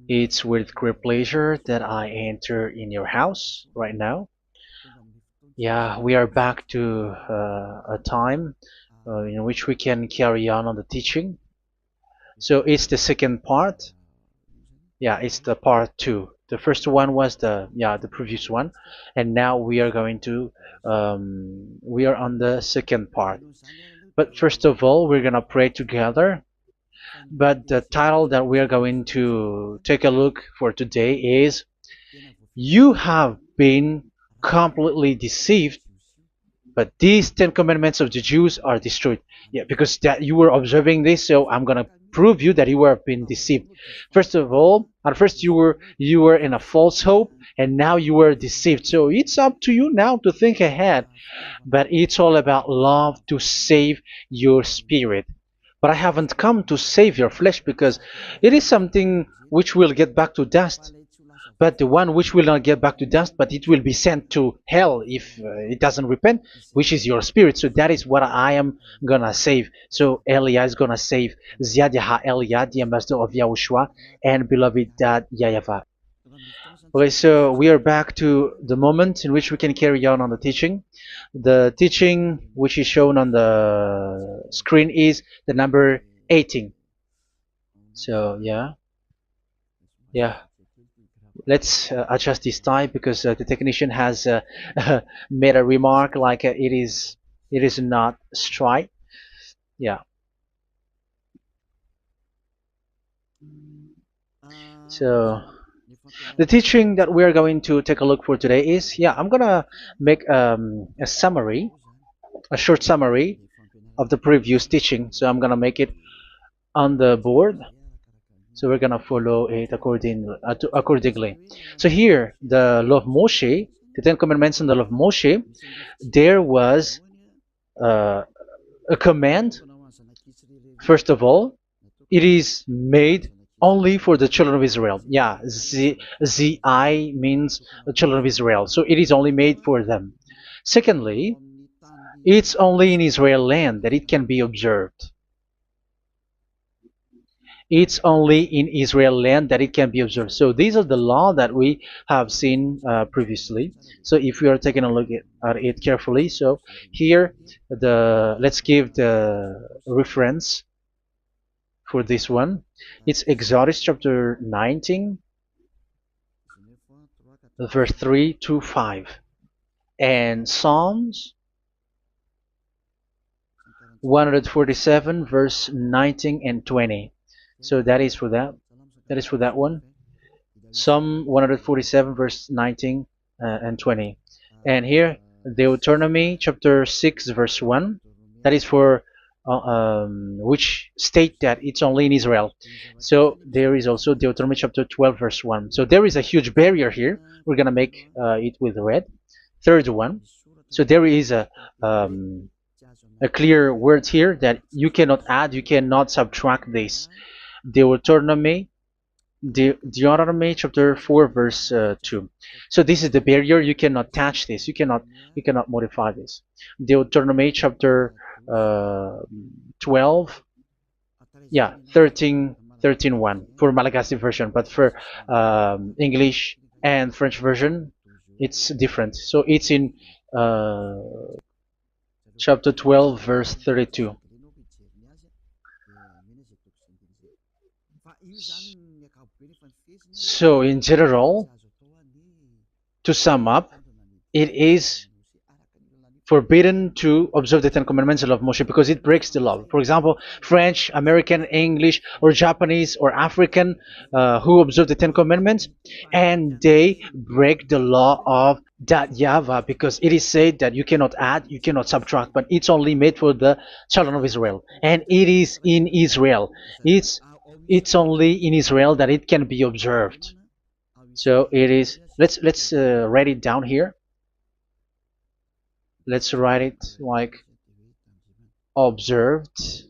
It's with great pleasure that I enter in your house right now. Yeah, we are back to a time in which we can carry on the teaching. So it's the second part. Yeah, it's the part two. The first one was the previous one, and now we are going to we are on the second part. But first of all, we're gonna pray together. But the title that we are going to take a look for today is "You have been completely deceived, but these Ten Commandments of the Jews are destroyed." Yeah, because that you were observing this, so I'm gonna prove you that you were being deceived. First of all, at first you were in a false hope, and now you were deceived. So it's up to you now to think ahead. But it's all about love to save your spirit. But I haven't come to save your flesh because it is something which will get back to dust. But the one which will not get back to dust, but it will be sent to hell if it doesn't repent, which is your spirit. So that is what I am gonna save. So Elia is gonna save Ziadiha Elia, the ambassador of Yahushua, and beloved dad YAHVAH. Okay, so we are back to the moment in which we can carry on the teaching. The teaching which is shown on the screen is the number 18. So yeah, let's adjust this time because the technician has made a remark like it is not straight. Yeah. So the teaching that we're going to take a look for today is, I'm gonna make a summary, a short summary of the previous teaching. So I'm gonna make it on the board. So we're gonna follow it accordingly. So here, the law of Moshe, the Ten Commandments and the law of Moshe, there was uh, a command. First of all, it is made only for the children of Israel. Yeah, Z I means the children of Israel. So it is only made for them. Secondly, it's only in Israel land that it can be observed. It's only in Israel land that it can be observed. So these are the law that we have seen previously. So if we are taking a look at it carefully, so here let's give the reference for this one. It's Exodus chapter 19, verse 3 to 5, and Psalms 147, verse 19 and 20. So that is for that. That is for that one. Psalm 147, verse 19 and 20. And here, Deuteronomy chapter 6, verse 1. That is for which state that it's only in Israel. So there is also Deuteronomy chapter 12, verse 1. So there is a huge barrier here. We're going to make it with red. Third one. So there is a clear word here that you cannot add, you cannot subtract this. Deuteronomy chapter 4, verse 2. So this is the barrier. You cannot touch this. You cannot modify this. Deuteronomy chapter 12, 13 1 for Malagasy version, but for English and French version, it's different. So it's in uh, chapter 12, verse 32. So in general, to sum up, it is forbidden to observe the Ten Commandments and law of Moshe because it breaks the law. For example, French, American, English, or Japanese or African who observe the Ten Commandments and they break the law of that YAHVAH because it is said that you cannot add, you cannot subtract, but it's only made for the children of Israel, and it is in Israel. It's only in Israel that it can be observed. So it is. Let's write it down here. Let's write it like observed,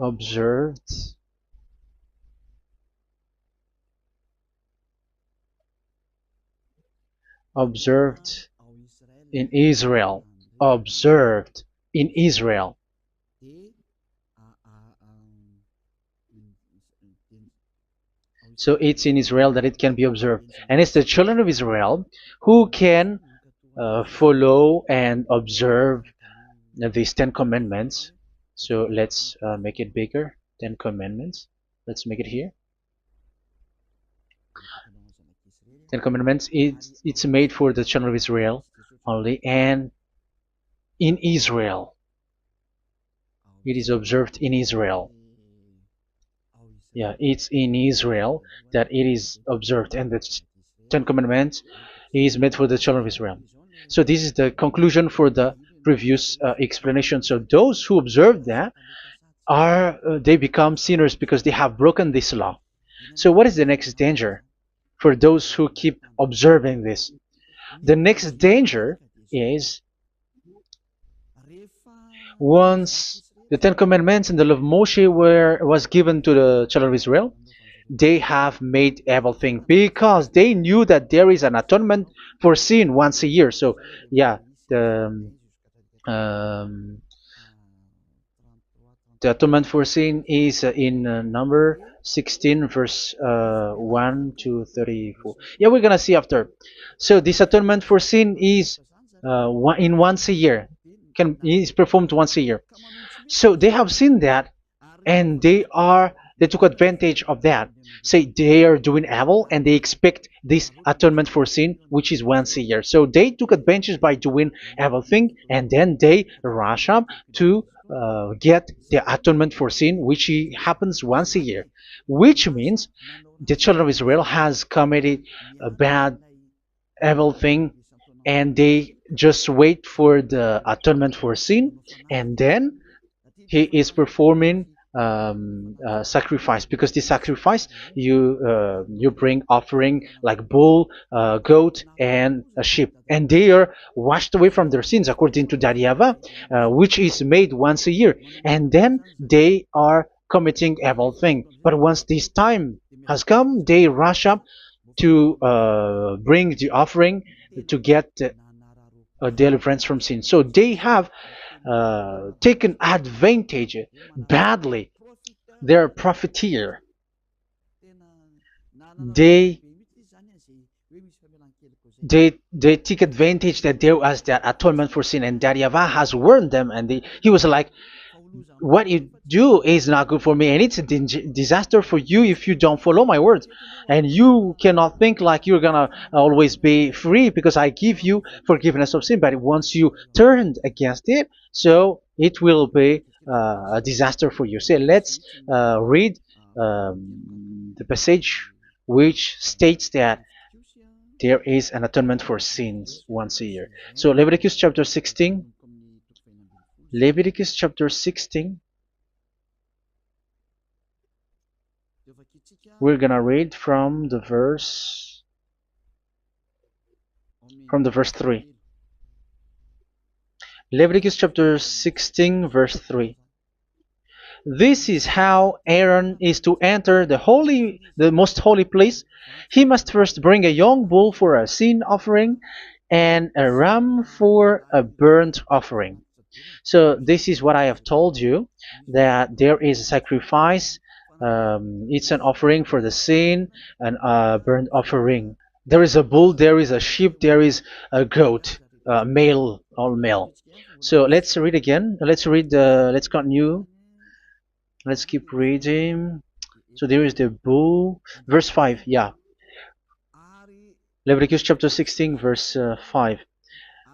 observed, observed in Israel, observed in Israel. So it's in Israel that it can be observed. And it's the children of Israel who can follow and observe these 10 commandments. So let's make it bigger. 10 commandments. Let's make it here. 10 commandments. It's made for the children of Israel only, and in Israel. It is observed in Israel. Yeah, it's in Israel that it is observed, and the Ten Commandments is made for the children of Israel. So this is the conclusion for the previous explanation. So those who observe that are they become sinners because they have broken this law. So what is the next danger for those who keep observing this? The next danger is once the Ten Commandments and the law of Moshe was given to the children of Israel, they have made everything because they knew that there is an atonement for sin once a year. So yeah, um, the atonement for sin is in number 16 verse 1 to 34. Yeah, we're gonna see after. So this atonement for sin is in once a year, is performed once a year. So they have seen that, and they took advantage of that. Say they are doing evil and they expect this atonement for sin, which is once a year. So they took advantage by doing evil thing, and then they rush up to get the atonement for sin, which happens once a year, which means the children of Israel has committed a bad evil thing, and they just wait for the atonement for sin, and then he is performing sacrifice, because this sacrifice you bring offering like bull, goat, and a sheep, and they are washed away from their sins according to that YAHVAH, which is made once a year, and then they are committing evil thing. But once this time has come, they rush up to bring the offering to get deliverance from sin. So they have taken advantage badly. They're a profiteer. They they take advantage that there was that atonement for sin, and that YAHVAH has warned them, and he was like, what you do is not good for me, and it's a disaster for you if you don't follow my words. And you cannot think like you're gonna always be free because I give you forgiveness of sin, but once you turned against it, so it will be a disaster for you. So let's read the passage which states that there is an atonement for sins once a year. So Leviticus chapter 16. Leviticus chapter 16. We're gonna read from the verse 3. Leviticus chapter 16 verse 3. This is how Aaron is to enter the most holy place. He must first bring a young bull for a sin offering and a ram for a burnt offering. So this is what I have told you, that there is a sacrifice. It's an offering for the sin, and a burnt offering. There is a bull, there is a sheep, there is a goat, male, all male. So let's read again. Let's continue. Let's keep reading. So there is the bull, verse 5. Yeah, Leviticus chapter 16 verse 5.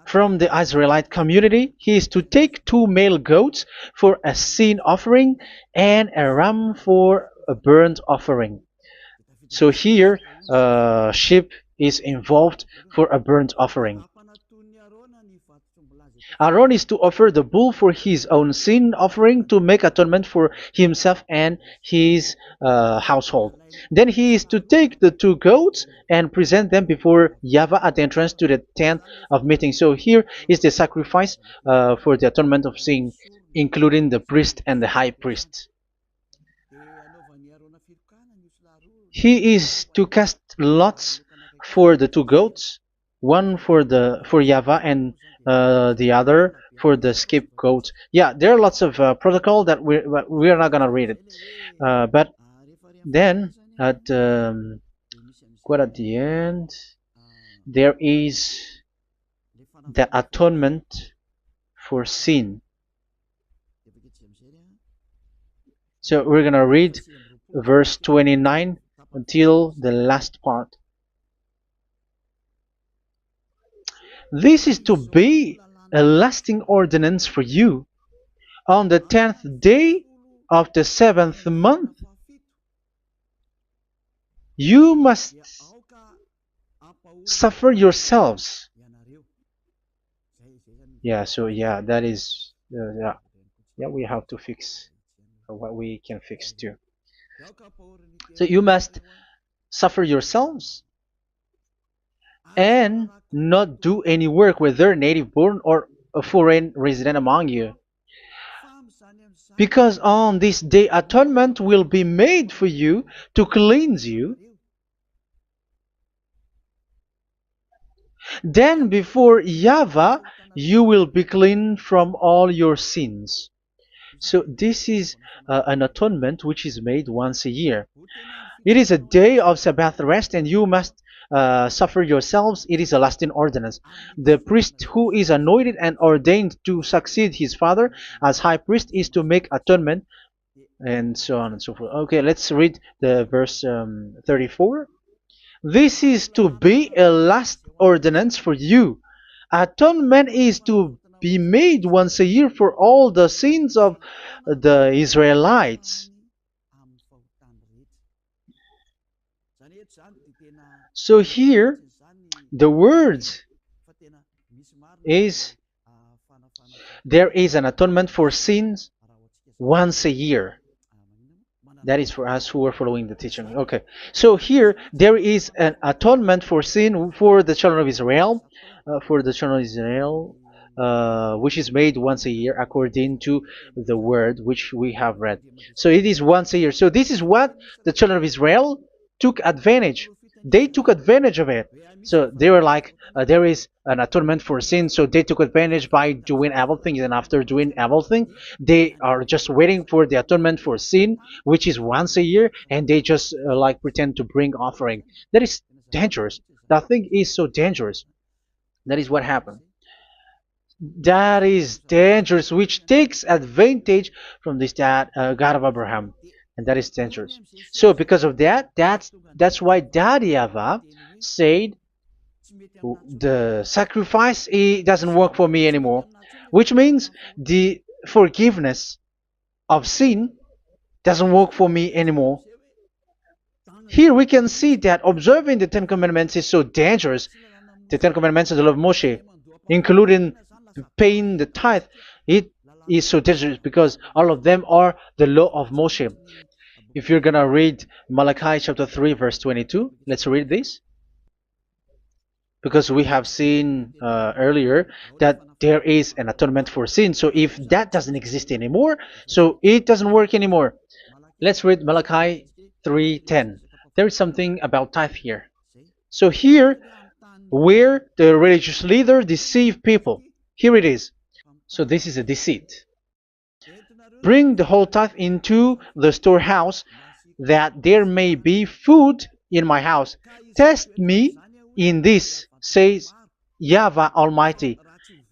From the Israelite community, he is to take 2 male goats for a sin offering and a ram for a burnt offering. So here, sheep is involved for a burnt offering. Aaron is to offer the bull for his own sin offering to make atonement for himself and his household. Then he is to take the 2 goats and present them before YAHVAH at the entrance to the tent of meeting. So here is the sacrifice for the atonement of sin, including the priest and the high priest. He is to cast lots for the 2 goats, one for YAHVAH and the other for the scapegoat. Yeah, there are lots of protocol that we are not gonna read it, but then at quite at the end, there is the atonement for sin. So we're gonna read verse 29 until the last part. This is to be a lasting ordinance for you. On the 10th day of the 7th month, you must suffer yourselves. Yeah, so yeah, that is, yeah, we have to fix what we can fix too. So you must suffer yourselves and not do any work, whether native born or a foreign resident among you. Because on this day atonement will be made for you to cleanse you. Then before YAHVAH you will be clean from all your sins. So this is an atonement which is made once a year. It is a day of Sabbath rest, and you must suffer yourselves. It is a lasting ordinance. The priest who is anointed and ordained to succeed his father as high priest is to make atonement, and so on and so forth. Okay, let's read the verse 34. This is to be a last ordinance for you. Atonement is to be made once a year for all the sins of the Israelites. So here, the words is there is an atonement for sins once a year. That is for us who are following the teaching. Okay, so here there is an atonement for sin for the children of Israel, which is made once a year according to the word which we have read. So it is once a year. So this is what the children of Israel took advantage. They took advantage of it. So they were like, there is an atonement for sin, so they took advantage by doing everything, and after doing everything, they are just waiting for the atonement for sin, which is once a year, and they just like pretend to bring offering. That is dangerous. That thing is so dangerous. That is what happened. That is dangerous, which takes advantage from this God of Abraham, and that is dangerous. So because of that, that's why Daddy Ava said the sacrifice it doesn't work for me anymore, which means the forgiveness of sin doesn't work for me anymore. Here we can see that observing the Ten Commandments is so dangerous. The Ten Commandments of the law of Moshe, including paying the tithe, it is so dangerous because all of them are the law of Moshe. If you're gonna read Malachi chapter 3 verse 22, let's read this. Because we have seen earlier that there is an atonement for sin. So if that doesn't exist anymore, so it doesn't work anymore. Let's read Malachi 3:10. There is something about tithe here. So here, where the religious leader deceive people, here it is. So this is a deceit. Bring the whole tithe into the storehouse, that there may be food in my house. Test me in this, says YAHVAH Almighty,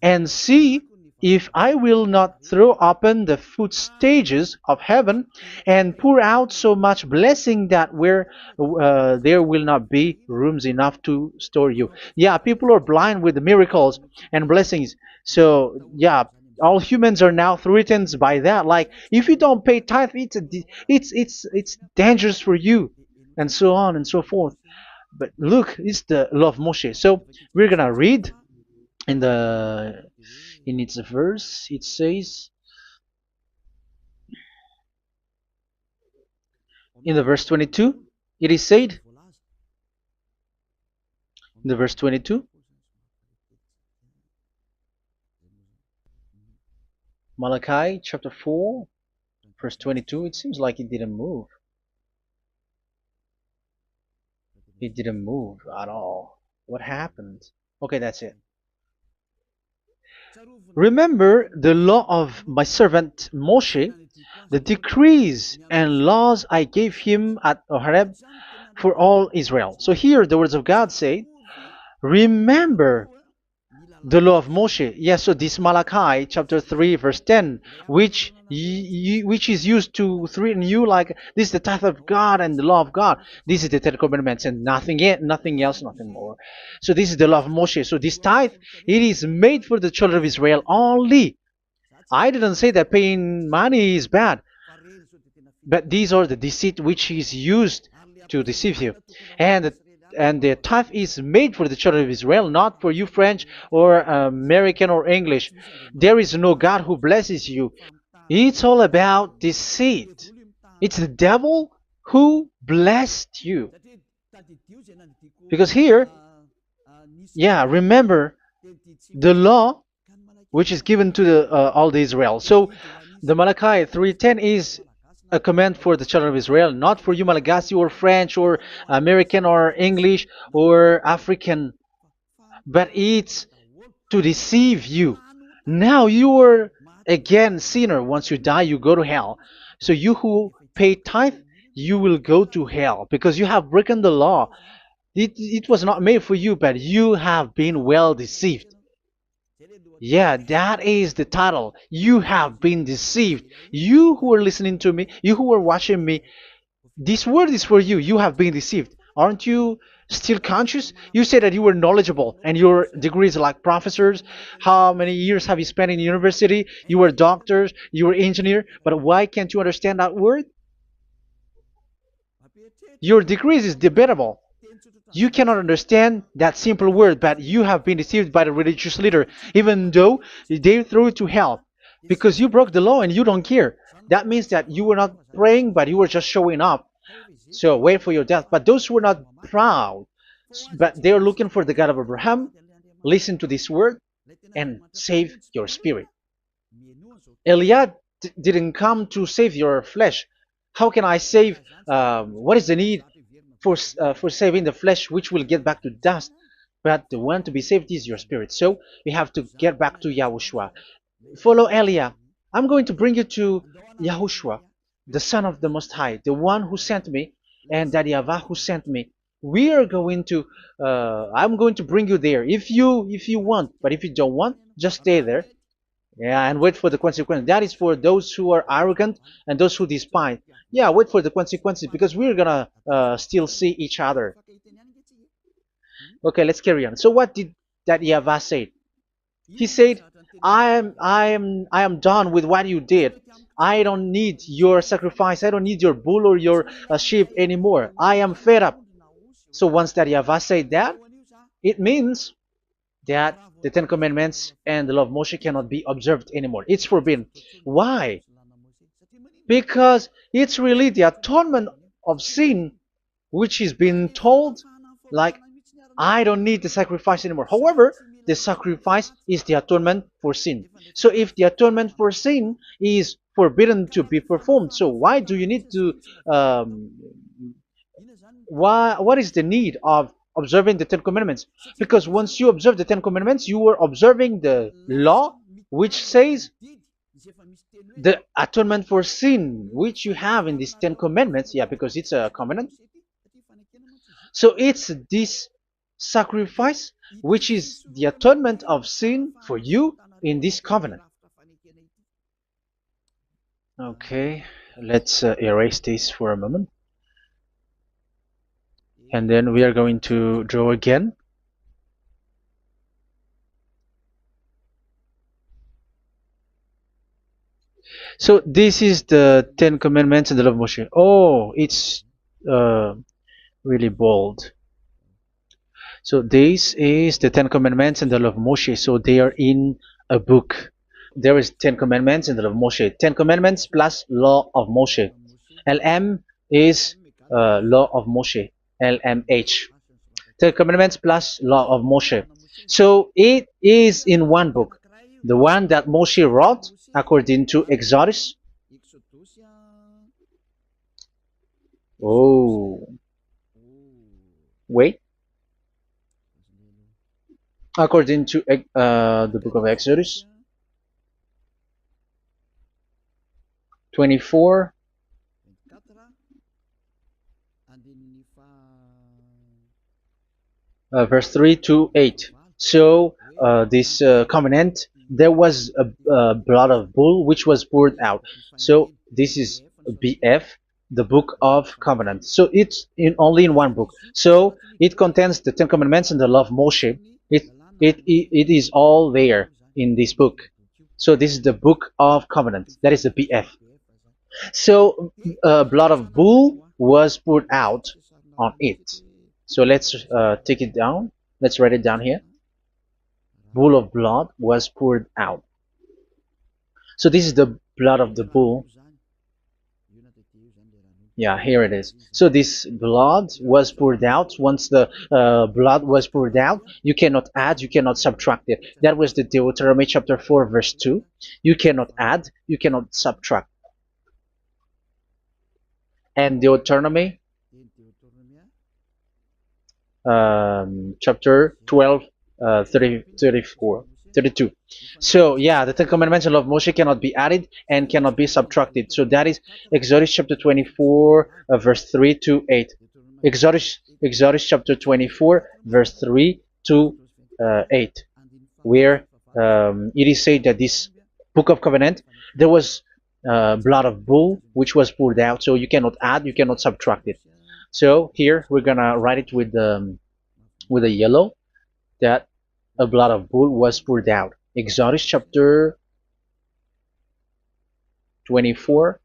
and see if I will not throw open the food stages of heaven and pour out so much blessing that where there will not be rooms enough to store you. Yeah, people are blind with the miracles and blessings. So yeah, all humans are now threatened by that. Like if you don't pay tithe, it's dangerous for you, and so on and so forth. But look, it's the law of Moshe. So we're gonna read in its verse. It says in the verse 22. It is said in the verse 22. Malachi chapter 4 verse 22. It seems like it didn't move. It didn't move at all. What happened? Okay, that's it. Remember the law of my servant Moshe, the decrees and laws I gave him at Horeb for all Israel. So here the words of God say, remember the law of Moshe. Yes, so this Malachi chapter 3 verse 10, which is used to threaten you like this is the tithe of God and the law of God. This is the Ten Commandments and nothing yet, nothing else, nothing more. So this is the law of Moshe. So this tithe, it is made for the children of Israel only. I didn't say that paying money is bad, but these are the deceit which is used to deceive you. And the tithe is made for the children of Israel, not for you French or American or English. There is no God who blesses you. It's all about deceit. It's the devil who blessed you. Because here, yeah, remember the law which is given to all the Israel. So the Malachi 3:10 is a command for the children of Israel, not for you Malagasy or French or American or English or African, but it's to deceive you. Now you are again sinner. Once you die, you go to hell. So you who pay tithe, you will go to hell because you have broken the law. It was not made for you, but you have been well deceived. Yeah, that is the title. You have been deceived. You who are listening to me, you who are watching me, this word is for you. You have been deceived. Aren't you still conscious? You say that you were knowledgeable and your degrees are like professors. How many years have you spent in university? You were doctors, you were engineer, but why can't you understand that word? Your degrees is debatable. You cannot understand that simple word, but you have been deceived by the religious leader, even though they threw you to hell because you broke the law and you don't care. That means that you were not praying, but you were just showing up. So wait for your death. But those who are not proud, but they are looking for the God of Abraham, listen to this word and save your spirit. Eliad didn't come to save your flesh. How can I save? What is the need for saving the flesh, which will get back to dust? But the one to be saved is your spirit. So we have to get back to Yahushua. Follow Eliah. I'm going to bring you to Yahushua, the Son of the Most High, the one who sent me, and that YAHVAH who sent me. We are going to. I'm going to bring you there if you want, but if you don't want, just stay there. Yeah, and wait for the consequences. That is for those who are arrogant and those who despise. Yeah, wait for the consequences because we're gonna still see each other. Okay, let's carry on. So what did that YAHVAH say? He said, I am done with what you did. I don't need your sacrifice. I don't need your bull or your sheep anymore. I am fed up. So once that YAHVAH said that, it means that the Ten Commandments and the law of Moshe cannot be observed anymore. It's forbidden. Why? Because it's really the atonement of sin which is being told, like, I don't need the sacrifice anymore. However, the sacrifice is the atonement for sin. So if the atonement for sin is forbidden to be performed, so why do you need to what is the need of observing the Ten Commandments? Because once you observe the Ten Commandments, you are observing the law which says the atonement for sin which you have in these Ten Commandments. Yeah, because it's a covenant. So it's this sacrifice which is the atonement of sin for you in this covenant. Okay, let's erase this for a moment. And then we are going to draw again. So this is the Ten Commandments and the law of Moshe. Oh, it's really bold. So this is the Ten Commandments and the law of Moshe. So they are in a book. There is Ten Commandments and the law of Moshe. Ten Commandments plus law of Moshe. LM is law of Moshe. LMH. Ten Commandments plus law of Moshe. So it is in one book. The one that Moshe wrote according to Exodus. Oh, wait. According to the book of Exodus 24, verse 3 to 8. So this covenant, there was a blood of bull which was poured out. So this is BF, the book of covenant. So it's only in one book. So it contains the Ten Commandments and the law of Moshe. It is all there in this book. So this is the book of covenant. That is the BF. So blood of bull was poured out on it. So let's take it down. Let's write it down here. Bull of blood was poured out. So this is the blood of the bull. Yeah, here it is. So this blood was poured out. Once the blood was poured out, you cannot add, you cannot subtract it. That was the Deuteronomy chapter 4, verse 2. You cannot add, you cannot subtract. And Deuteronomy chapter 12, 34, 32. So yeah, the Ten Commandments and law of Moshe cannot be added and cannot be subtracted. So that is Exodus chapter 24, verse 3 to 8. Exodus chapter 24, verse 3 to 8, where it is said that this book of covenant, there was blood of bull which was poured out. So you cannot add, you cannot subtract it. So here we're gonna write it with a yellow, that a blood of bull was poured out. Exodus chapter 24,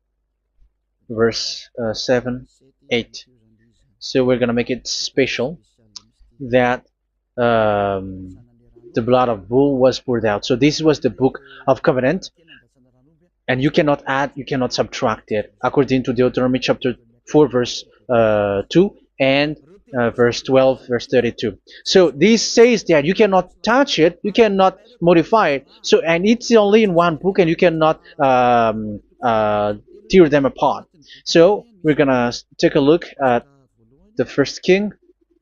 verse 7, 8. So we're gonna make it special that the blood of bull was poured out. So this was the book of covenant, and you cannot add, you cannot subtract it, according to Deuteronomy chapter 4, verse 2 and verse 12, verse 32. So this says that you cannot touch it, you cannot modify it. So, and it's only in one book, and you cannot tear them apart. So we're gonna take a look at the first king,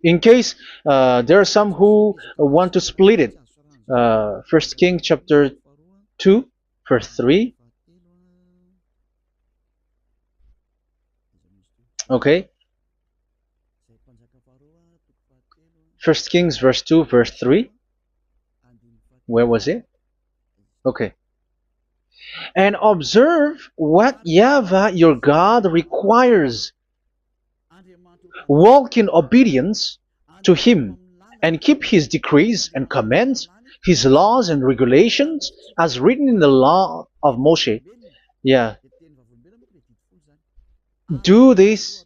in case there are some who want to split it. First King chapter 2, verse 3. Okay. First Kings verse 2, verse 3. Where was it? Okay. And observe what YAHVAH your God requires. Walk in obedience to him, and keep his decrees and commands, his laws and regulations, as written in the law of Moshe. Yeah. Do this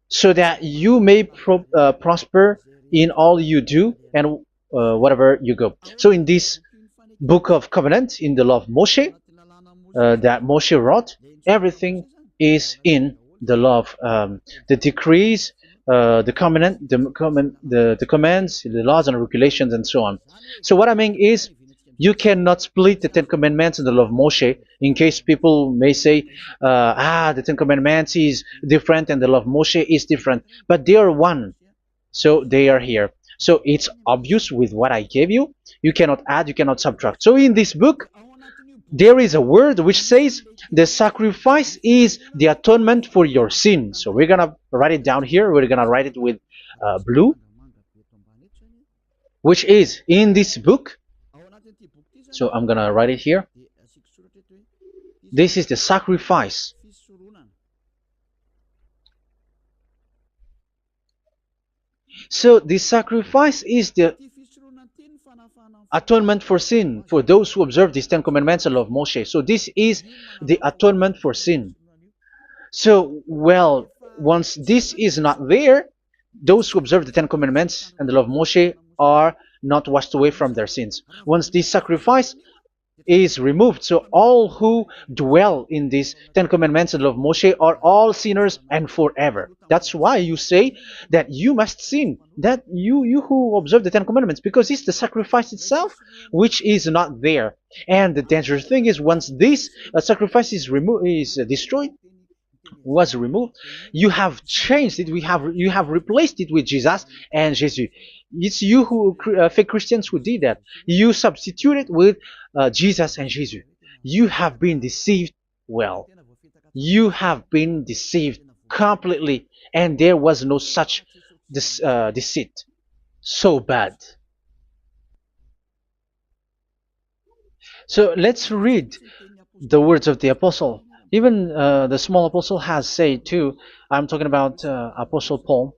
so that you may prosper in all you do and whatever you go. So in this book of covenant, in the law of Moshe, that Moshe wrote, everything is in the law of the decrees, the covenant, the commands, the laws and regulations, and so on. So what I mean is, you cannot split the Ten Commandments and the law of Moshe. In case people may say, the Ten Commandments is different and the law of Moshe is different, but they are one. So they are here. So it's obvious with what I gave you. You cannot add, you cannot subtract. So in this book, there is a word which says the sacrifice is the atonement for your sin. So we're gonna write it down here. We're gonna write it with blue, which is in this book. So I'm gonna write it here. This is the sacrifice. So the sacrifice is the atonement for sin for those who observe these Ten Commandments and law of Moshe. So this is the atonement for sin. So, well, once this is not there, those who observe the Ten Commandments and the law of Moshe are not washed away from their sins. Once this sacrifice is removed, so all who dwell in these Ten Commandments and law of Moshe are all sinners and forever. That's why you say that you must sin, that you who observe the Ten Commandments, because it's the sacrifice itself which is not there. And the dangerous thing is, once this sacrifice is destroyed, was removed, you have changed it. You have replaced it with Jesus and Jesus. It's you who fake Christians who did that. You substitute it with Jesus and Jesus. You have been deceived Well, you have been deceived completely, and there was no such deceit. So bad. So let's read the words of the apostle. Even the small apostle has said too. I'm talking about Apostle Paul,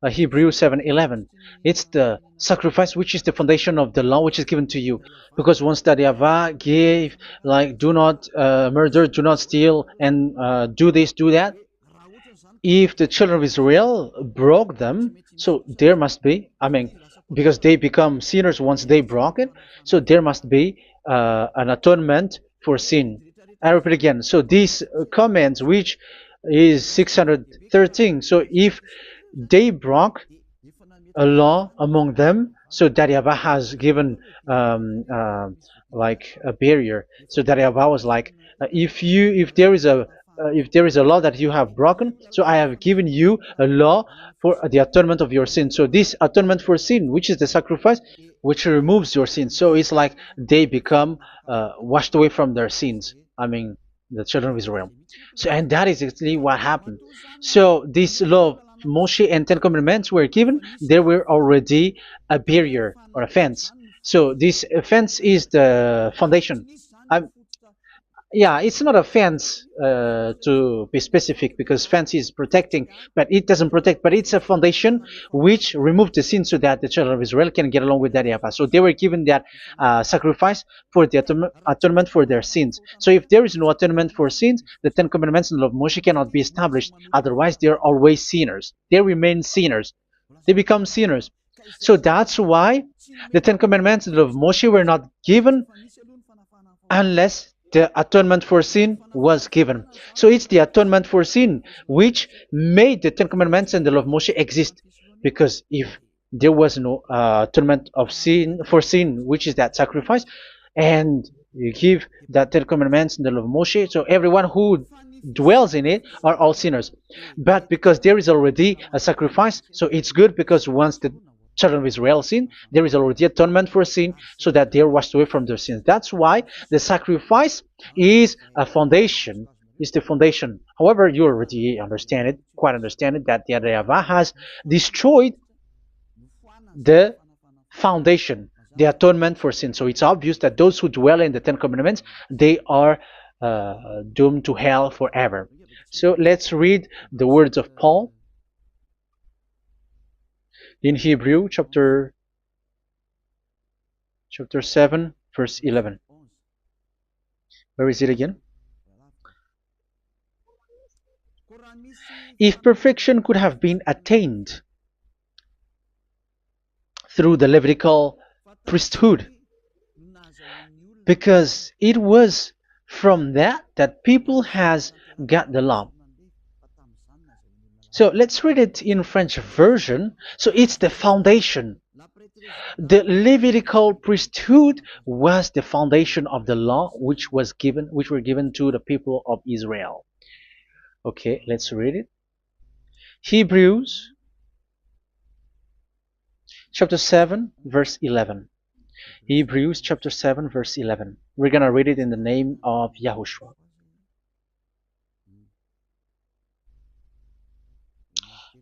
Hebrews 7:11. It's the sacrifice which is the foundation of the law which is given to you. Because once that Yahweh gave, like, do not murder, do not steal, and do this, do that, if the children of Israel broke them, so there must be, I mean, because they become sinners once they broke it, so there must be an atonement for sin. I repeat again. So these comments, which is 613, so if they broke a law among them, so that Yahweh has given like a barrier. So that Yahweh was like, if there is a law that you have broken, so I have given you a law for the atonement of your sin. So this atonement for sin, which is the sacrifice, which removes your sin. So it's like they become washed away from their sins. I mean, the children of Israel. So, and that is exactly what happened. So this law of Moshe and Ten Commandments were given. There were already a barrier or a fence. So this fence is the foundation. I'm, yeah, it's not a fence to be specific, because fence is protecting, but it doesn't protect. But it's a foundation which removed the sin so that the children of Israel can get along with that Yahweh. So they were given that sacrifice for the atonement for their sins. So if there is no atonement for sins, the Ten Commandments and the law of Moshe cannot be established. Otherwise, they are always sinners. They remain sinners. They become sinners. So that's why the Ten Commandments and the law of Moshe were not given unless the atonement for sin was given. So it's the atonement for sin which made the Ten Commandments and the law of Moshe exist. Because if there was no atonement of sin for sin, which is that sacrifice, and you give that Ten Commandments and the law of Moshe, so everyone who dwells in it are all sinners. But because there is already a sacrifice, so it's good, because once the children of Israel sin, there is already atonement for sin, so that they are washed away from their sins. That's why the sacrifice is a foundation, is the foundation. However, you already understand it, quite understand it, that the Yahweh has destroyed the foundation, the atonement for sin. So it's obvious that those who dwell in the Ten Commandments, they are doomed to hell forever. So let's read the words of Paul in Hebrew chapter 7 verse 11. Where is it again? If perfection could have been attained through the Levitical priesthood, because it was from that people has got the law. So let's read it in French version. So it's the foundation. The Levitical priesthood was the foundation of the law which were given to the people of Israel. Okay, let's read it. Hebrews chapter 7 verse 11. Hebrews chapter 7 verse 11. We're gonna read it in the name of YAHOSHUAH.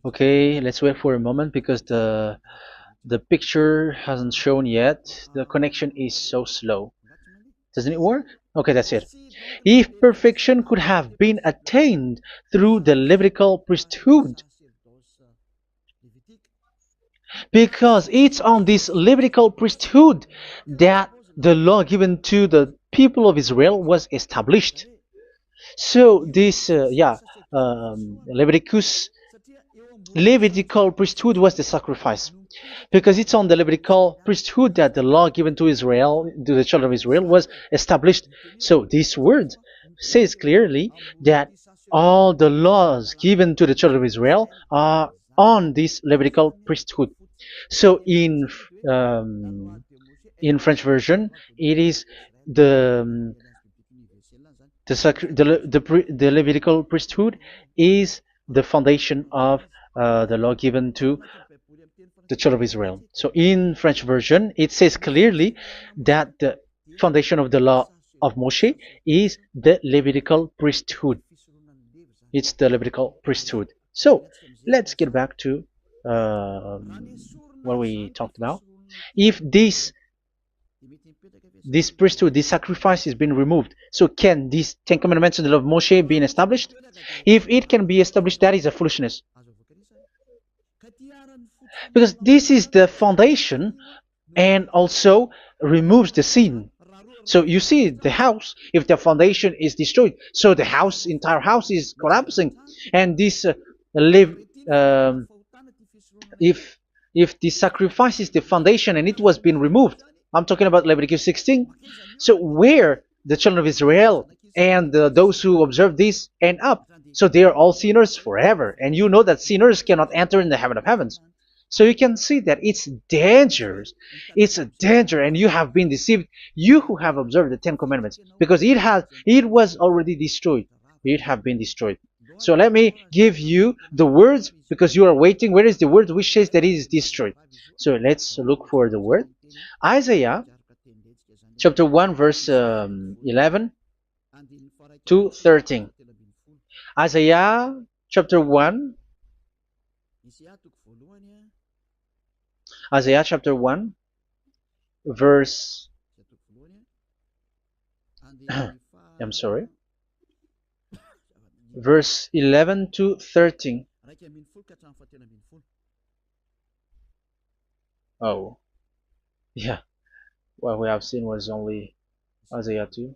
Okay, let's wait for a moment, because the picture hasn't shown yet. The connection is so slow. Doesn't it work? Okay, that's it. If perfection could have been attained through the Levitical priesthood, because it's on this Levitical priesthood that the law given to the people of Israel was established. So this, Levitical priesthood was the sacrifice, because it's on the Levitical priesthood that the law given to Israel, to the children of Israel, was established. So this word says clearly that all the laws given to the children of Israel are on this Levitical priesthood. So in French version, it is the Levitical priesthood is the foundation of the law given to the children of Israel. So in French version, it says clearly that the foundation of the law of Moshe is the Levitical priesthood. It's the Levitical priesthood. So let's get back to what we talked about. If this priesthood, this sacrifice is being removed, so can these Ten Commandments and the law of Moshe be established? If it can be established, that is a foolishness. Because this is the foundation and also removes the sin. So you see the house, if the foundation is destroyed, so the house, entire house is collapsing. And this live, if the sacrifice is the foundation and it was being removed, I'm talking about Leviticus 16. So where the children of Israel and those who observe this end up, so they are all sinners forever. And you know that sinners cannot enter in the heaven of heavens. So you can see that it's dangerous. It's a danger, and you have been deceived. You who have observed the Ten Commandments, because it was already destroyed. It have been destroyed. So let me give you the words, because you are waiting. Where is the word which says that it is destroyed? So let's look for the word. Isaiah chapter 1 verse 11 to 13. Isaiah chapter 1. Isaiah chapter 1 verse I'm sorry, verse 11 to 13. Oh, yeah, what we have seen was only Isaiah 2.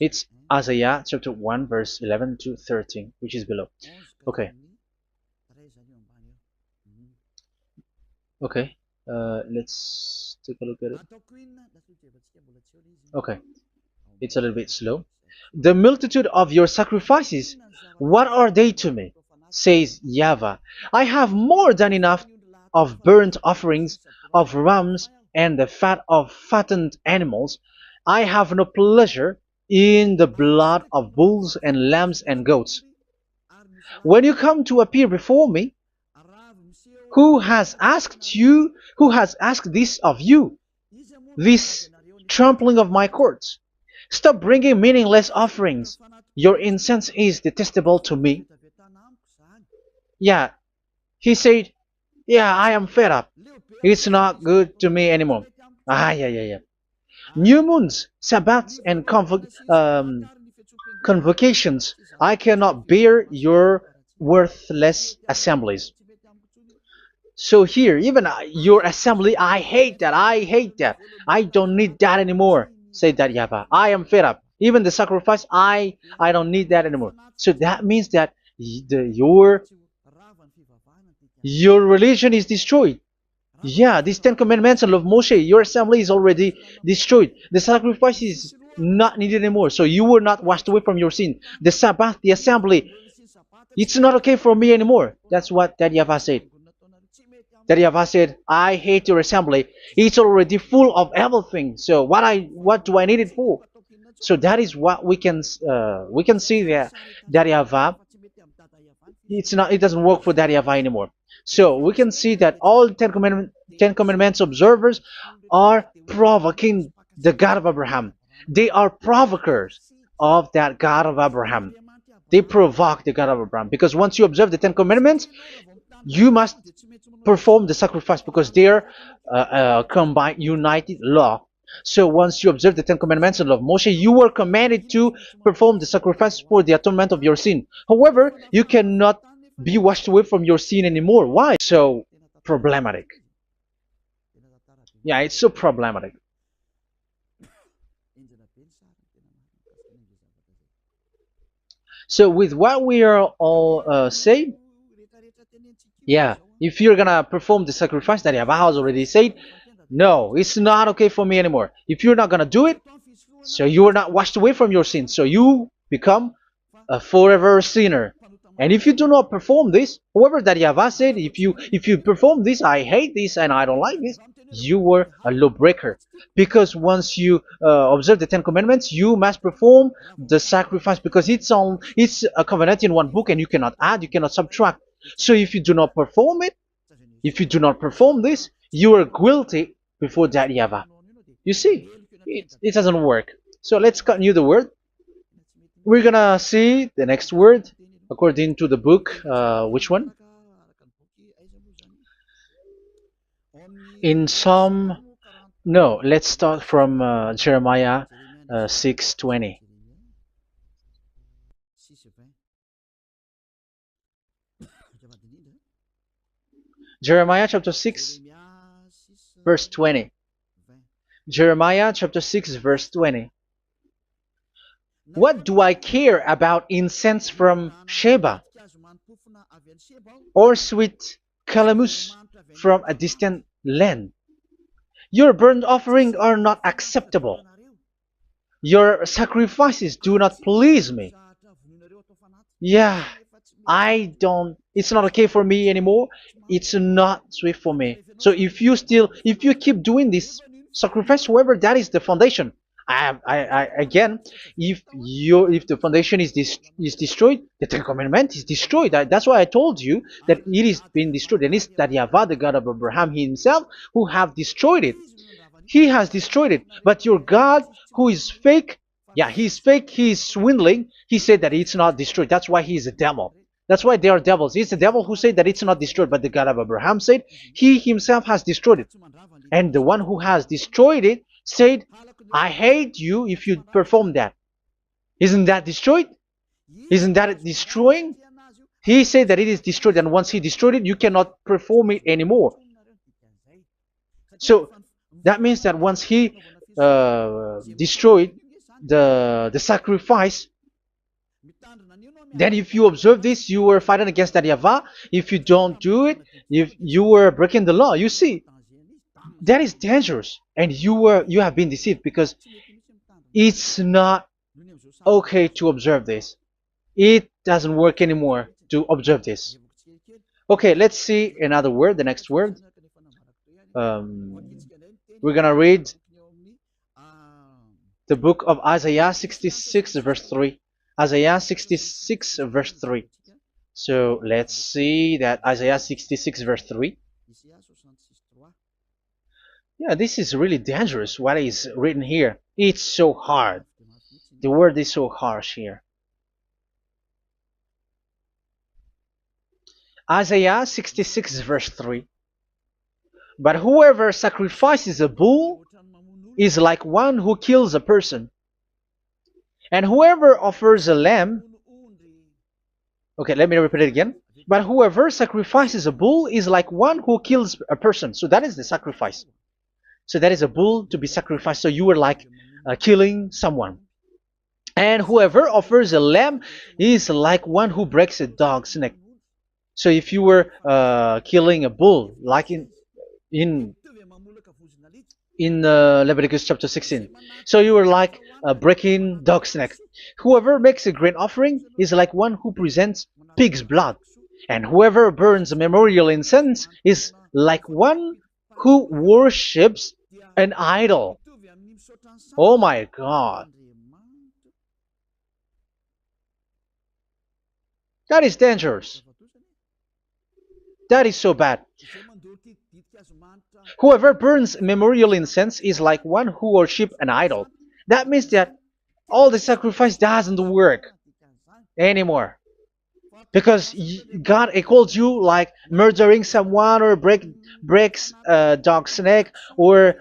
It's Isaiah chapter 1 verse 11 to 13, which is below. Okay. Okay. Let's take a look at it. Okay, it's a little bit slow. The multitude of your sacrifices, what are they to me? Says YAHVAH. I have more than enough of burnt offerings, of rams, and the fat of fattened animals. I have no pleasure in the blood of bulls and lambs and goats. When you come to appear before me, who has asked you, who has asked this of you, this trampling of my courts? Stop bringing meaningless offerings. Your incense is detestable to me. Yeah, he said, yeah, I am fed up. It's not good to me anymore. Yeah. New moons, Sabbaths, and convocations. I cannot bear your worthless assemblies. So here, even your assembly, I hate that. I hate that. I don't need that anymore. Say that, YAHVAH. I am fed up. Even the sacrifice, I don't need that anymore. So that means that your religion is destroyed. Yeah, these Ten Commandments and love Moshe, your assembly is already destroyed. The sacrifice is not needed anymore. So you were not washed away from your sin. The Sabbath, the assembly, it's not okay for me anymore. That's what that YAHVAH said. That YAHVAH said, I hate your assembly. It's already full of everything. So what do I need it for? So that is what we can see there. That YAHVAH, it doesn't work for that YAHVAH anymore. So we can see that all Ten Commandments observers are provoking the God of Abraham. They are provokers of that God of Abraham. They provoke the God of Abraham, because once you observe the Ten Commandments, you must perform the sacrifice, because they are combined, united law. So once you observe the Ten Commandments and love Moshe, you were commanded to perform the sacrifice for the atonement of your sin. However, you cannot be washed away from your sin anymore. Why? So problematic. Yeah, it's so problematic. So with what we are all saying, yeah, if you're gonna perform the sacrifice that YAHVAH has already said, no, it's not okay for me anymore. If you're not gonna do it, so you are not washed away from your sins, so you become a forever sinner. And if you do not perform this, however that YAHVAH said, if you perform this, I hate this and I don't like this, you were a lawbreaker. Because once you observe the Ten Commandments, you must perform the sacrifice, because it's a covenant in one book, and you cannot add, you cannot subtract. So if you do not perform it, if you do not perform this, you are guilty before that YAHVAH. You see, it doesn't work. So let's continue the word. We're gonna see the next word according to the book. Which one? In Psalm. No, let's start from Jeremiah 6:20. Jeremiah chapter 6, verse 20. Jeremiah chapter 6, verse 20. What do I care about incense from Sheba, or sweet calamus from a distant land? Your burnt offerings are not acceptable. Your sacrifices do not please me. Yeah, it's not okay for me anymore. It's not sweet for me. So if you keep doing this sacrifice, however, that is the foundation. Again, if the foundation is destroyed, the Ten Commandment is destroyed. That's why I told you that it is being destroyed, and it's that YAHVAH, the God of Abraham himself, who have destroyed it. He has destroyed it. But your God, who is fake, yeah, he's fake, he's swindling. He said that it's not destroyed. That's why he is a devil. That's why they are devils. It's the devil who said that it's not destroyed, but the God of Abraham said he himself has destroyed it. And the one who has destroyed it said, I hate you if you perform that. Isn't that destroyed? Isn't that destroying? He said that it is destroyed, and once he destroyed it, you cannot perform it anymore. So that means that once he destroyed the sacrifice, then if you observe this, you were fighting against that YAHVAH. If you don't do it, if you were breaking the law, you see, that is dangerous, and you have been deceived, because it's not okay to observe this. It doesn't work anymore to observe this. Okay, let's see another word, the next word. We're gonna read the book of Isaiah 66 verse 3. Isaiah 66 verse 3. So let's see that Isaiah 66 verse 3. Yeah, this is really dangerous what is written here. It's so hard. The word is so harsh here. Isaiah 66 verse 3. But whoever sacrifices a bull is like one who kills a person. And whoever offers a lamb... Okay, let me repeat it again. But whoever sacrifices a bull is like one who kills a person. So that is the sacrifice. So that is a bull to be sacrificed. So you were like killing someone. And whoever offers a lamb is like one who breaks a dog's neck. So if you were killing a bull, like in Leviticus chapter 16, so you were like breaking dog's neck. Whoever makes a grain offering is like one who presents pig's blood. And whoever burns a memorial incense is like one who worships an idol. Oh my God. That is dangerous. That is so bad. Whoever burns memorial incense is like one who worships an idol. That means that all the sacrifice doesn't work anymore. Because God calls you like murdering someone, or breaks a dog's neck, or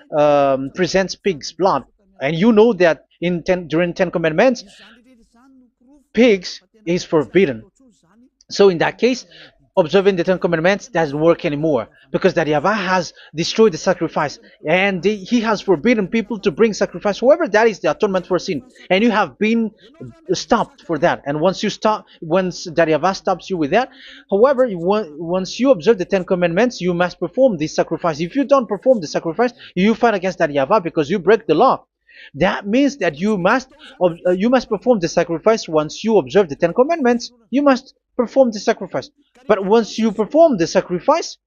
presents pig's blood. And you know that during 10 Commandments, pigs is forbidden. So in that case, observing the 10 Commandments doesn't work anymore, because that YAHVAH has destroyed the sacrifice, and he has forbidden people to bring sacrifice. However, that is the atonement for sin, and you have been stopped for that. And once that YAHVAH stops you with that, however, once you observe the 10 Commandments, you must perform this sacrifice. If you don't perform the sacrifice, you fight against that YAHVAH, because you break the law. That means that you must perform the sacrifice. Once you observe the 10 Commandments, you must perform the sacrifice. But once you perform the sacrifice,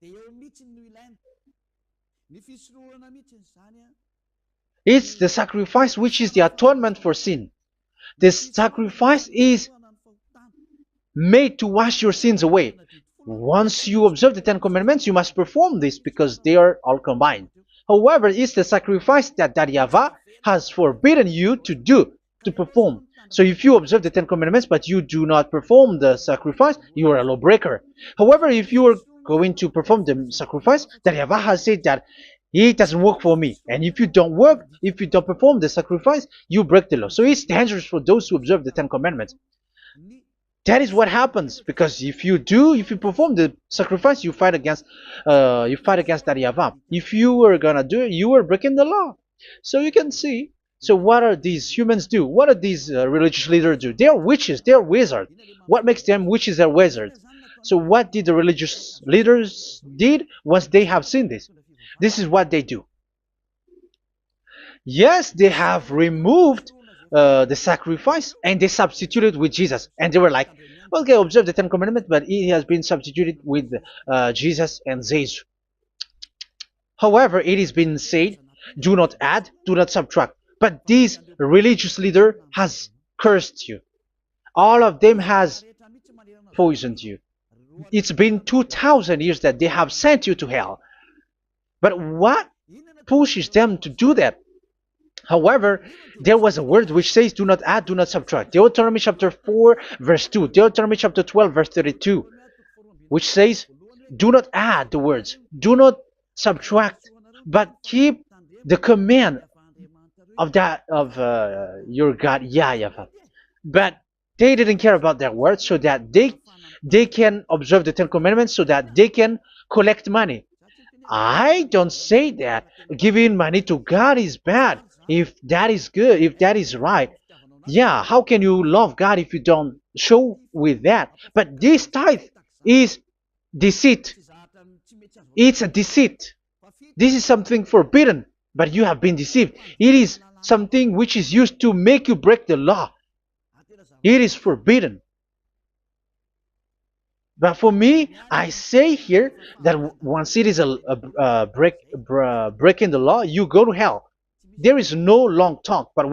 it's the sacrifice which is the atonement for sin. This sacrifice is made to wash your sins away. Once you observe the 10 Commandments, you must perform this, because they are all combined. However, it's the sacrifice that YAHVAH has forbidden you to do, to perform. So if you observe the Ten Commandments but you do not perform the sacrifice, you are a lawbreaker. However, if you are going to perform the sacrifice, that YAHVAH has said that it doesn't work for me. And if you don't work, if you don't perform the sacrifice, you break the law. So it's dangerous for those who observe the Ten Commandments. That is what happens, because if you perform the sacrifice, you fight against that YAHVAH. If you are gonna do it, you are breaking the law. So you can see. So what are these humans do? What are these religious leaders do? They are witches. They are wizards. What makes them witches or wizards? So what did the religious leaders did once they have seen this? This is what they do. Yes, they have removed the sacrifice and they substituted with Jesus. And they were like, okay, observe the Ten Commandments, but it has been substituted with Jesus and Jesus. However, it has been said, do not add, do not subtract. But this religious leader has cursed you. All of them has poisoned you. It's been 2,000 years that they have sent you to hell. But what pushes them to do that? However, there was a word which says, do not add, do not subtract. Deuteronomy chapter 4, verse 2. Deuteronomy chapter 12, verse 32. Which says, do not add the words. Do not subtract. But keep the command of your God, YAHVAH. But they didn't care about their words, so that they can observe the Ten Commandments, so that they can collect money. I don't say that giving money to God is bad. If that is good, if that is right, yeah, how can you love God if you don't show with that? But this tithe is deceit. It's a deceit. This is something forbidden, but you have been deceived. It is something which is used to make you break the law. It is forbidden. But for me, I say here that once it is breaking the law, you go to hell. There is no long talk. But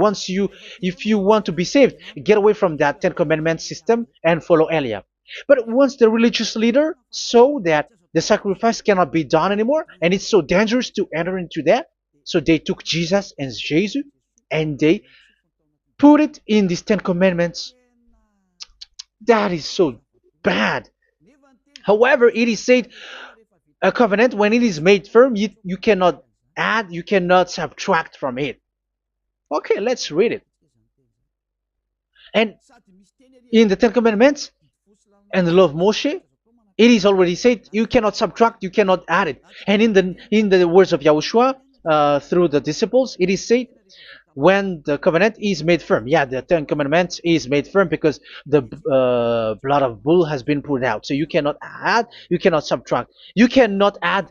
if you want to be saved, get away from that Ten Commandments system and follow Eliab. But once the religious leader saw that the sacrifice cannot be done anymore, and it's so dangerous to enter into that, so they took Jesus and Jesus and they put it in these Ten Commandments. That is so bad. However, it is said, a covenant, when it is made firm, you cannot add, you cannot subtract from it. Okay, let's read it. And in the Ten Commandments and the law of Moshe, it is already said, you cannot subtract, you cannot add it. And in the words of YAHOSHUAH, through the disciples, it is said, when the covenant is made firm. Yeah, the Ten Commandments is made firm because the blood of bull has been poured out. So you cannot add, you cannot subtract. You cannot add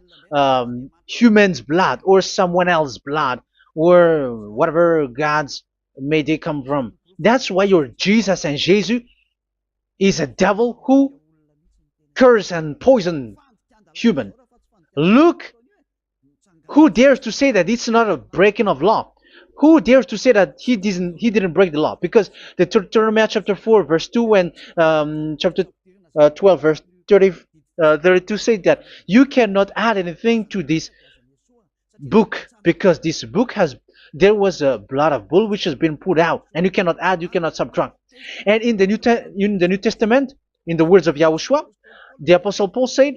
human's blood or someone else's blood or whatever gods may they come from. That's why your Jesus and Jesus is a devil who curse and poison human. Look, who dares to say that it's not a breaking of law? Who dares to say that he didn't break the law? Because the Deuteronomy chapter 4 verse 2 and chapter 12 verse 32 say that you cannot add anything to this book, because this book there was a blood of bull which has been put out, and you cannot add, you cannot subtract. And in the New Testament, in the words of YAHOSHUAH, the Apostle Paul said,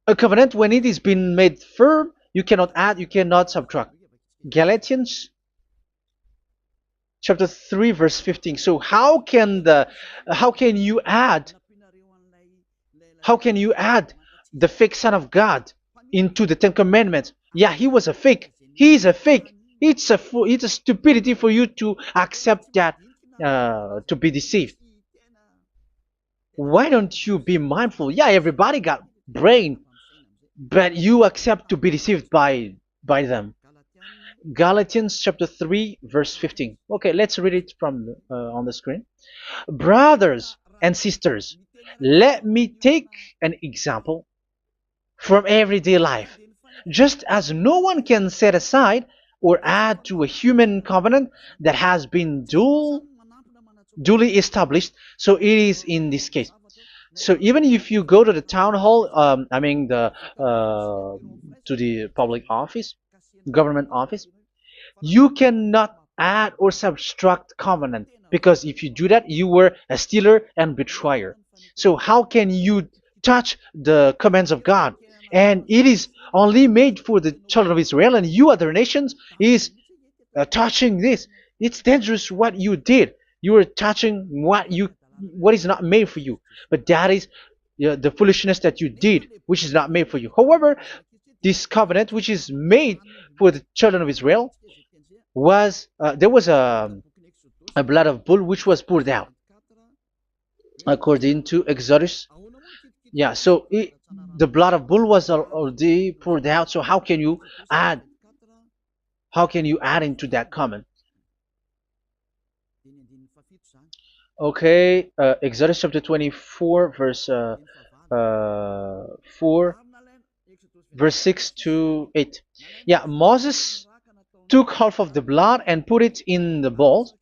a covenant, when it is been made firm, you cannot add, you cannot subtract. Galatians chapter 3 verse 15. So how can you add the fake son of God into the Ten Commandments? Yeah, he was a fake. He is a fake. It's a stupidity for you to accept that, to be deceived. Why don't you be mindful? Yeah, everybody got brain, but you accept to be deceived by them. Galatians chapter 3 verse 15. Okay, let's read it from on the screen. Brothers and sisters, let me take an example from everyday life. Just as no one can set aside or add to a human covenant that has been duly established, so it is in this case. So even if you go to the town hall, I mean to the public office, government office, you cannot add or subtract covenant, because if you do that, you were a stealer and betrayer. So how can you touch the commands of God? And it is only made for the children of Israel, and you other nations is touching this. It's dangerous what you did. You are touching what is not made for you. But that is the foolishness that you did, which is not made for you. However, this covenant, which is made for the children of Israel, was there was a blood of bull which was poured out according to Exodus. Yeah, so the blood of bull was already poured out. So add how can you add into that comment? Okay, Exodus chapter 24, verse 4, verse 6 to 8. Yeah, Moses took half of the blood and put it in the bowl,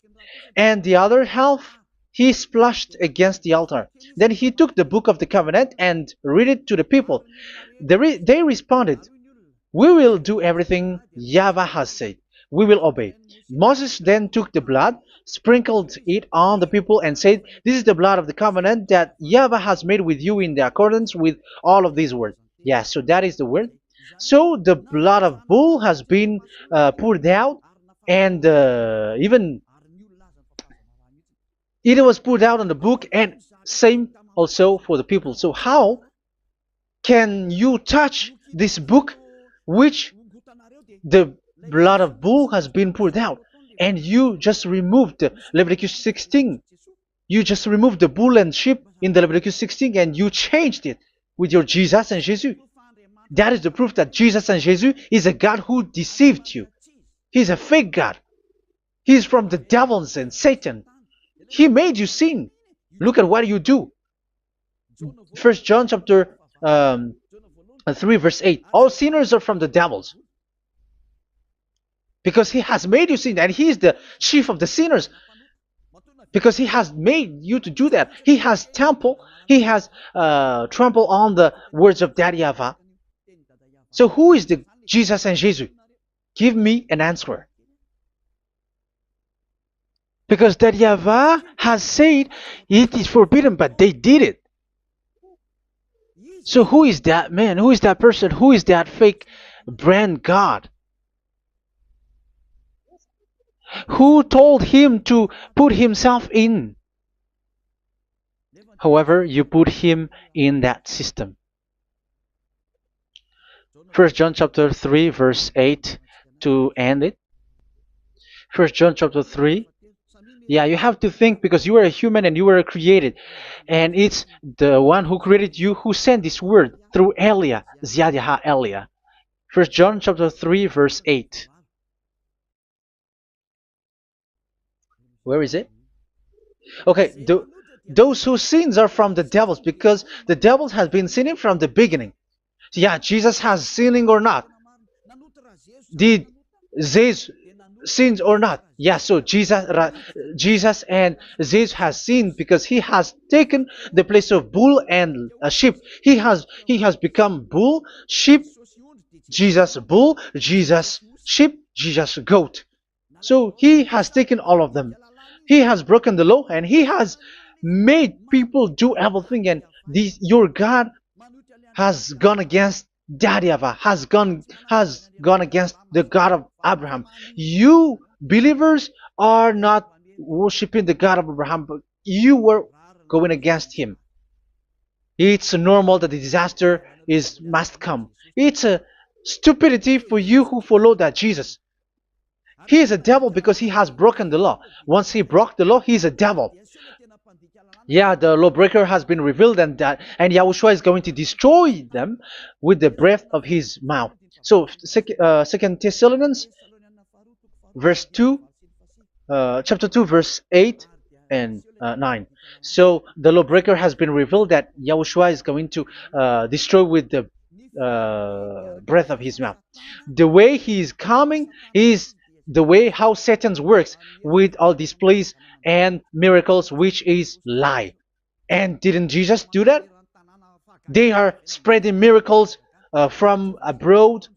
and the other half he splashed against the altar. Then he took the book of the covenant and read it to the people. They responded, "We will do everything YAHVAH has said. We will obey." Moses then took the blood, sprinkled it on the people, and said, "This is the blood of the covenant that YAHVAH has made with you in the accordance with all of these words." Yeah, so that is the word. So the blood of bull has been poured out, and even it was poured out on the book, and same also for the people. So how can you touch this book which the blood of bull has been poured out, and you just removed Leviticus 16? You just removed the bull and sheep in the Leviticus 16, and you changed it with your Jesus and Jesus. That is the proof that Jesus and Jesus is a God who deceived you. He's a fake God. He's from the devils and Satan. He made you sin. Look at what you do. First John chapter 3 verse 8. All sinners are from the devils, because he has made you sin, and he is the chief of the sinners, because he has made you to do that. He has trampled on the words of Daddy YAHVAH. So who is the Jesus and Jesus? Give me an answer. Because Daddy YAHVAH has said it is forbidden, but they did it. So who is that man? Who is that person? Who is that fake brand God? Who told him to put himself in? However, you put him in that system. First John chapter 3 verse 8 to end it. First John chapter 3. Yeah, you have to think, because you are a human and you were created. And it's the one who created you who sent this word through Elia, Ziadiha Elia. First John chapter 3 verse 8. Where is it? Okay, those whose sins are from the devils, because the devils has been sinning from the beginning. Yeah, Jesus has sinning or not? Did Zeus sins or not? Yeah, so Jesus and Zeus has sinned, because he has taken the place of bull and a sheep. He has become bull, sheep, Jesus bull, Jesus sheep, Jesus goat. So he has taken all of them. He has broken the law, and he has made people do everything. And your God has gone against Daddy YAHVAH, has gone against the God of Abraham. You believers are not worshiping the God of Abraham, but you were going against him. It's normal that the disaster must come. It's a stupidity for you who follow that Jesus. He is a devil because he has broken the law. Once he broke the law, he is a devil. Yeah, the lawbreaker has been revealed, and Yahushua is going to destroy them with the breath of his mouth. So, Second Thessalonians, verse 2, chapter 2, verse 8 and 9. So the lawbreaker has been revealed, that Yahushua is going to destroy with the breath of his mouth. The way he is coming is the way how Satan works with all displays and miracles, which is lie. And didn't Jesus do that? They are spreading miracles from abroad.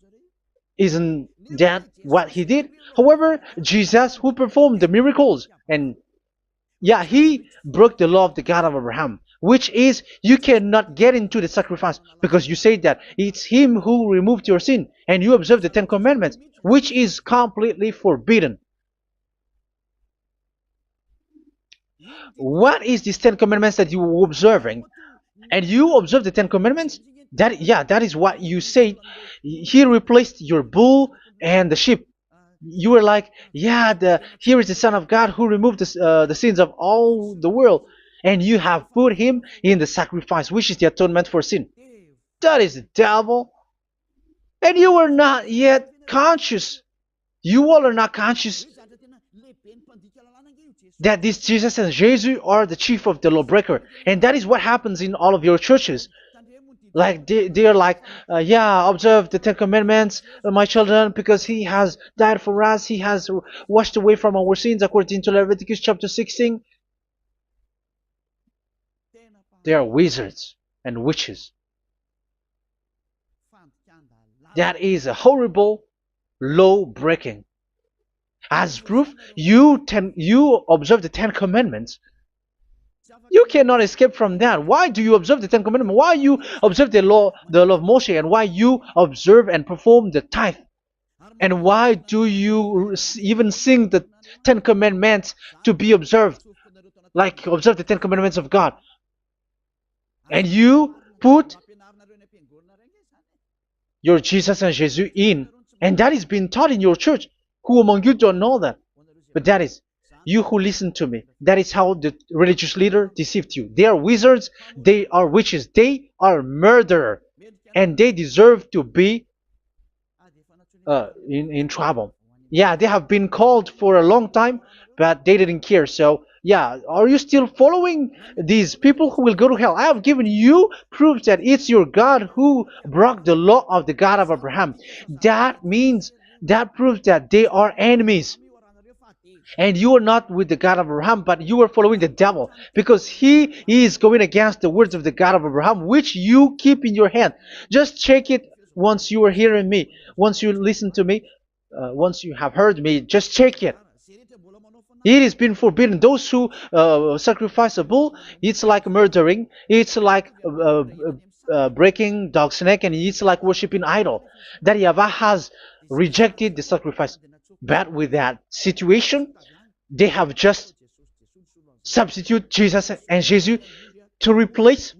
Isn't that what he did? However, Jesus who performed the miracles, and yeah, he broke the law of the God of Abraham, which is you cannot get into the sacrifice because you say that it's him who removed your sin and you observe the Ten Commandments, which is completely forbidden. What is these Ten Commandments that you were observing? And you observe the Ten Commandments? That, yeah, that is what you said. He replaced your bull and the sheep. You were like, yeah, here is the Son of God who removed the sins of all the world, and you have put him in the sacrifice, which is the atonement for sin. That is the devil, and you are not yet conscious. You all are not conscious that this Jesus and Jesus are the chief of the lawbreaker, and that is what happens in all of your churches. Like they are like, yeah, observe the Ten Commandments, my children, because he has died for us, he has washed away from our sins according to Leviticus chapter 16. They are wizards and witches. That is a horrible law breaking. As proof, you observe the Ten Commandments. You cannot escape from that. Why do you observe the Ten Commandments? Why you observe the law of Moshe, and why you observe and perform the tithe? And why do you even sing the Ten Commandments to be observed? Like observe the Ten Commandments of God. And you put your Jesus and Jesus in. And that is being taught in your church. Who among you don't know that? But that is you who listen to me. That is how the religious leader deceived you. They are wizards. They are witches. They are murderers. And they deserve to be in trouble. Yeah, they have been called for a long time, but they didn't care. So, yeah, are you still following these people who will go to hell? I have given you proof that it's your God who broke the law of the God of Abraham. That means that proves that they are enemies. And you are not with the God of Abraham, but you are following the devil because he is going against the words of the God of Abraham, which you keep in your hand. Just check it once you are hearing me, once you listen to me, once you have heard me, just check it. It has been forbidden. Those who sacrifice a bull, it's like murdering, it's like breaking dog's neck, and it's like worshiping idol. That YAHVAH has rejected the sacrifice. But with that situation, they have just substitute Jesus and Jesus to replace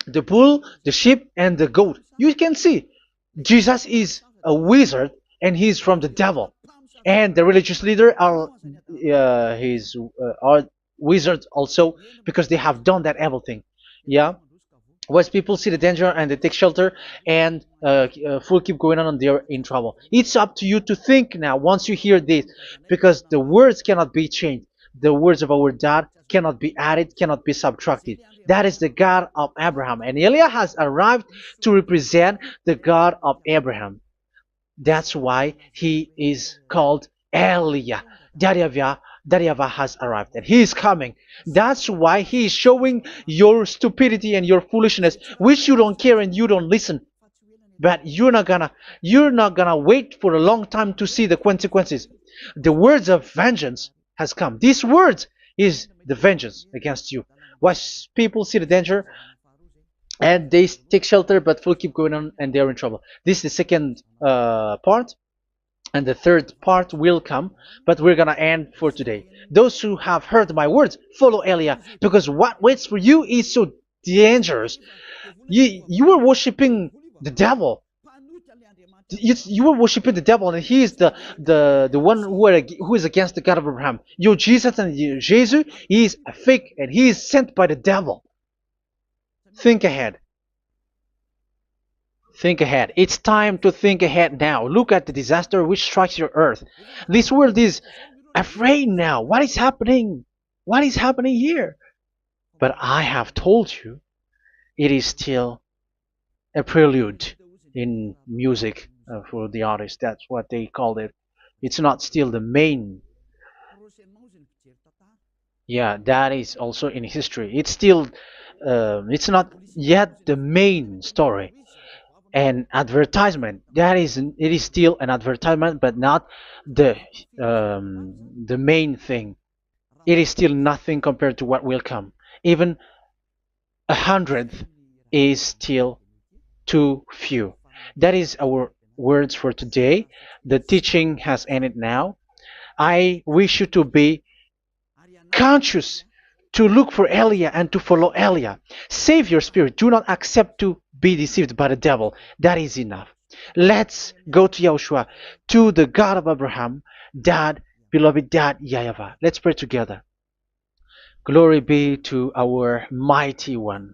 the bull, the sheep, and the goat. You can see Jesus is a wizard and he's from the devil. And the religious leader are wizards also because they have done that evil thing. Yeah. Once people see the danger and they take shelter and full keep going on, they're in trouble. It's up to you to think now once you hear this, because the words cannot be changed. The words of our God cannot be added, cannot be subtracted. That is the God of Abraham, and Eliah has arrived to represent the God of Abraham. That's why he is called Eliah. Daryava has arrived and he is coming. That's why he is showing your stupidity and your foolishness, which you don't care and you don't listen. But you're not gonna wait for a long time to see the consequences. The words of vengeance has come. These words is the vengeance against you. Once people see the danger, and they take shelter but will keep going on and they're in trouble. This is the second part, and the third part will come, but we're gonna end for today. Those who have heard my words, follow Elia, because what waits for you is so dangerous. You are worshiping the devil. You are worshiping the devil, and he is the one who is against the God of Abraham. Your Jesus and your Jesus, he is a fake and he is sent by the devil. Think ahead. Think ahead. It's time to think ahead now. Look at the disaster which strikes your earth. This world is afraid now. What is happening? What is happening here? But I have told you, it is still a prelude in music for the artist. That's what they called it. It's not still the main Yeah, that is also in history. It's still, it's not yet the main story. And advertisement, that is, it is still an advertisement, but not the the main thing. It is still nothing compared to what will come. Even a hundredth is still too few. That is our words for today. The teaching has ended now. I wish you to be conscious, to look for Elia and to follow Elia. Save your spirit. Do not accept to be deceived by the devil. That is enough. Let's go to Yahushua, to the God of Abraham, Dad, beloved Dad, YAHVAH. Let's pray together. Glory be to our mighty one.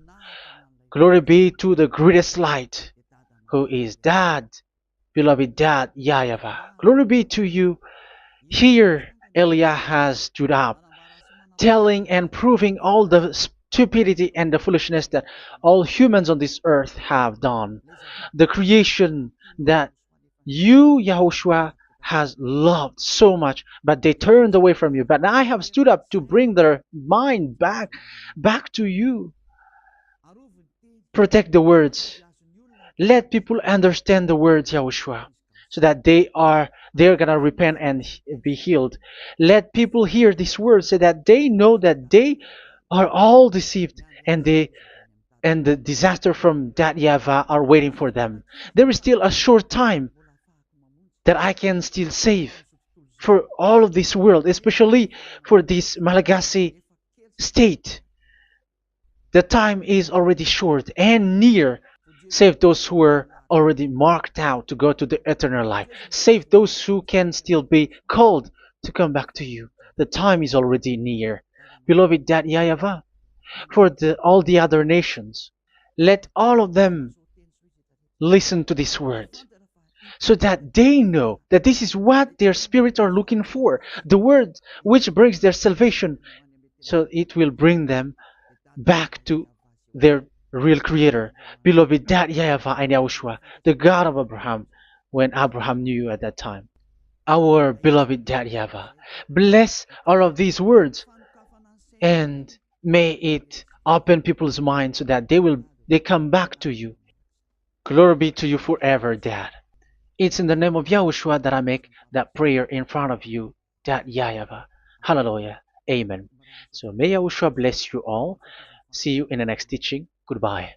Glory be to the greatest light, who is Dad, beloved Dad, YAHVAH. Glory be to you. Here, Elia has stood up, telling and proving all the stupidity and the foolishness that all humans on this earth have done. The creation that you, Yahushua, has loved so much, but they turned away from you. But I have stood up to bring their mind back to you. Protect the words. Let people understand the words, Yahushua, so that they're gonna repent and be healed. Let people hear these words so that they know that they are all deceived, and the disaster from that Yava are waiting for them. There is still a short time that I can still save for all of this world, especially for this Malagasy state. The time is already short and near. Save those who are already marked out to go to the eternal life. Save those who can still be called to come back to you. The time is already near. Beloved Dad Yayava, for all the other nations, let all of them listen to this word so that they know that this is what their spirits are looking for. The word which brings their salvation, so it will bring them back to their real creator, beloved Dad Yahweh and Yahushua, the God of Abraham, when Abraham knew you at that time. Our beloved Dad Yahweh, bless all of these words and may it open people's minds so that they come back to you. Glory be to you forever, Dad. It's in the name of Yahushua that I make that prayer in front of you, Dad Yahweh. Hallelujah. Amen. So may Yahushua bless you all. See you in the next teaching. Goodbye.